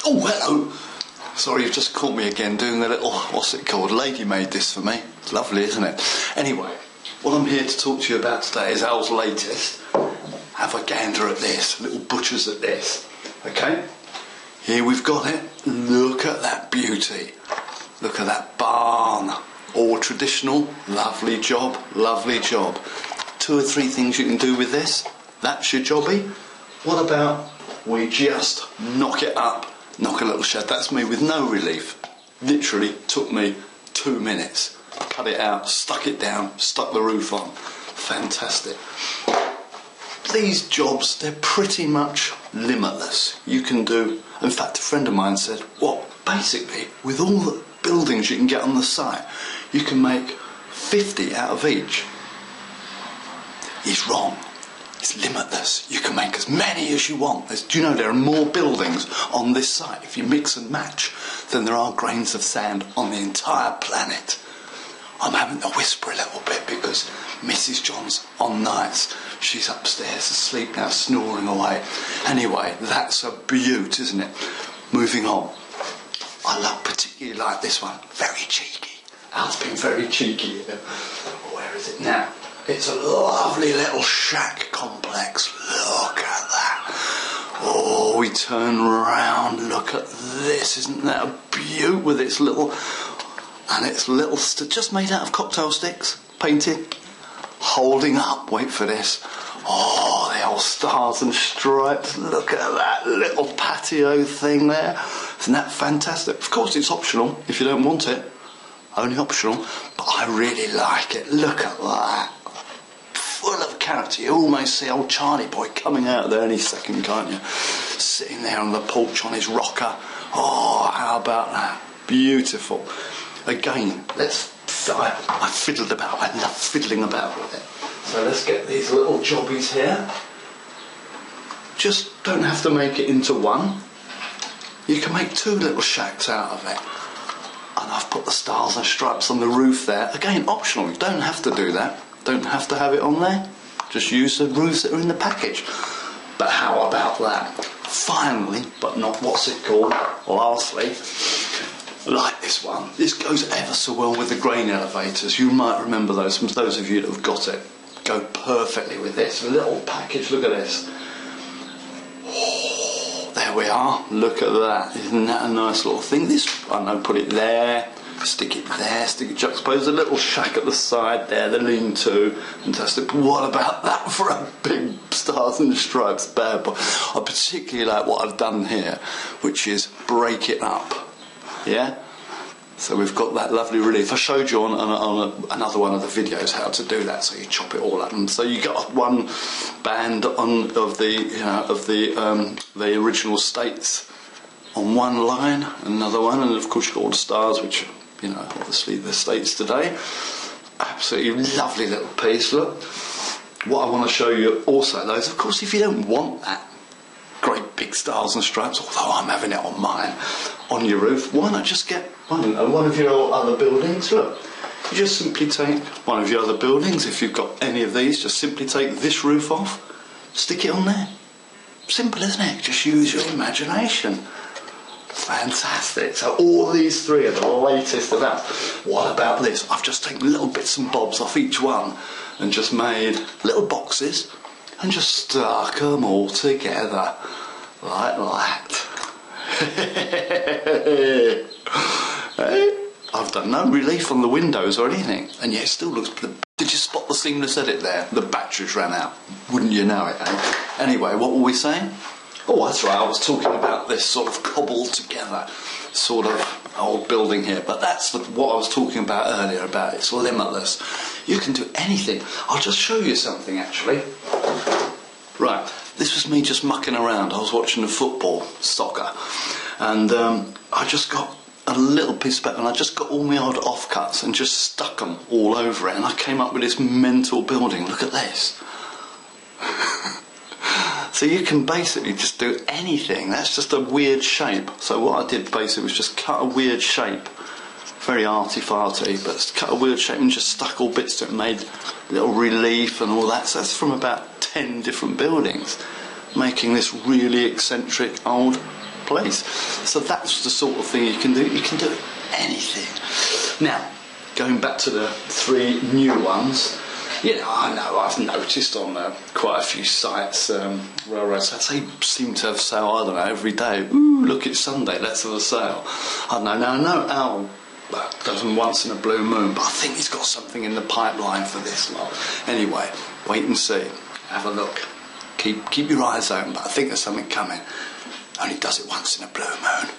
Oh, hello. Sorry, you've just caught me again doing the little, what's it called? Lady made this for me. It's lovely, isn't it? Anyway, what I'm here to talk to you about today is Al's latest. Have a gander at this, little butchers at this. Okay? Here we've got it. Look at that beauty. Look at that barn. All traditional. Lovely job, lovely job. 2 or 3 things you can do with this. That's your jobby. What about we just knock it up, knock a little shed? That's me with no relief. Literally took me 2 minutes. Cut it out, stuck it down, stuck the roof on. Fantastic. These jobs, they're pretty much limitless. You can do, in fact a friend of mine said, well, basically with all the buildings you can get on the site, you can make 50 out of each. He's wrong. It's limitless. You can make as many as you want. Do you know there are more buildings on this site, if you mix and match, than there are grains of sand on the entire planet? I'm having to whisper a little bit because Mrs. John's on nights. She's upstairs asleep now, snoring away. Anyway, that's a beaut, isn't it? Moving on. I particularly like this one. Very cheeky. Al's been very cheeky here. Where is it now? It's a lovely little shack complex. Look at that. Oh, we turn round. Look at this. Isn't that a beaut with its little... And it's little... just made out of cocktail sticks. Painted. Holding up. Wait for this. Oh, the old stars and stripes. Look at that little patio thing there. Isn't that fantastic? Of course, it's optional if you don't want it. Only optional. But I really like it. Look at that. Full of character. You almost see old Charlie boy coming out there any second, can't you? Sitting there on the porch on his rocker. Oh, how about that? Beautiful. Again, I fiddled about. I love fiddling about with it. So let's get these little jobbies here. Just don't have to make it into one. You can make 2 little shacks out of it. And I've put the stars and stripes on the roof there. Again, optional. You don't have to do that. Don't have to have it on there. Just use the roofs that are in the package. But how about that? Finally, but not what's it called, lastly, like this one. This goes ever so well with the grain elevators. You might remember those of you that have got it. Go perfectly with this little package. Look at this. Oh, there we are. Look at that. Isn't that a nice little thing? I know, put it there. Stick it there, juxtapose a little shack at the side there, the lean-to. Fantastic. What about that for a big stars and stripes bad boy? I particularly like what I've done here, which is break it up. Yeah? So we've got that lovely relief. I showed you on another one of the videos how to do that. So you chop it all up, and so you got one band of the original States on one line, another one, and of course you've got all the stars, which, you know, obviously the States today. Absolutely lovely little piece. Look, what I want to show you also, though, is of course if you don't want that great big stars and stripes, although I'm having it on mine, on your roof, why not just get one of your other buildings? Look, you just simply take one of your other buildings, if you've got any of these, just simply take this roof off, stick it on there. Simple, isn't it? Just use your imagination. Fantastic. So all these 3 are the latest of that. What about this? I've just taken little bits and bobs off each one and just made little boxes and just stuck them all together like that. Hey, I've done no relief on the windows or anything, and yet it still looks... Did you spot the seamless edit there? The batteries ran out. Wouldn't you know it, eh? Anyway, what were we saying? Oh, that's right, I was talking about this sort of cobbled together sort of old building here, but that's what I was talking about earlier, about it's limitless. You can do anything. I'll just show you something, actually. Right, this was me just mucking around. I was watching the football, soccer, and I just got a little piece of paper and I just got all my odd offcuts and just stuck them all over it, and I came up with this mental building. Look at this. So you can basically just do anything. That's just a weird shape. So what I did basically was just cut a weird shape. Very arty-farty, but cut a weird shape and just stuck all bits to it, made little relief and all that. So that's from about 10 different buildings, making this really eccentric old please. So that's the sort of thing you can do. You can do anything. Now, going back to the 3 new ones, I know I've noticed on quite a few sites, railroads, they seem to have sale, I don't know, every day. Ooh, look, it's Sunday, let's have a sale. I don't know, now I know Al does them once in a blue moon, but I think he's got something in the pipeline for this lot. Anyway, wait and see. Have a look. Keep your eyes open, but I think there's something coming. Only does it once in a blue moon.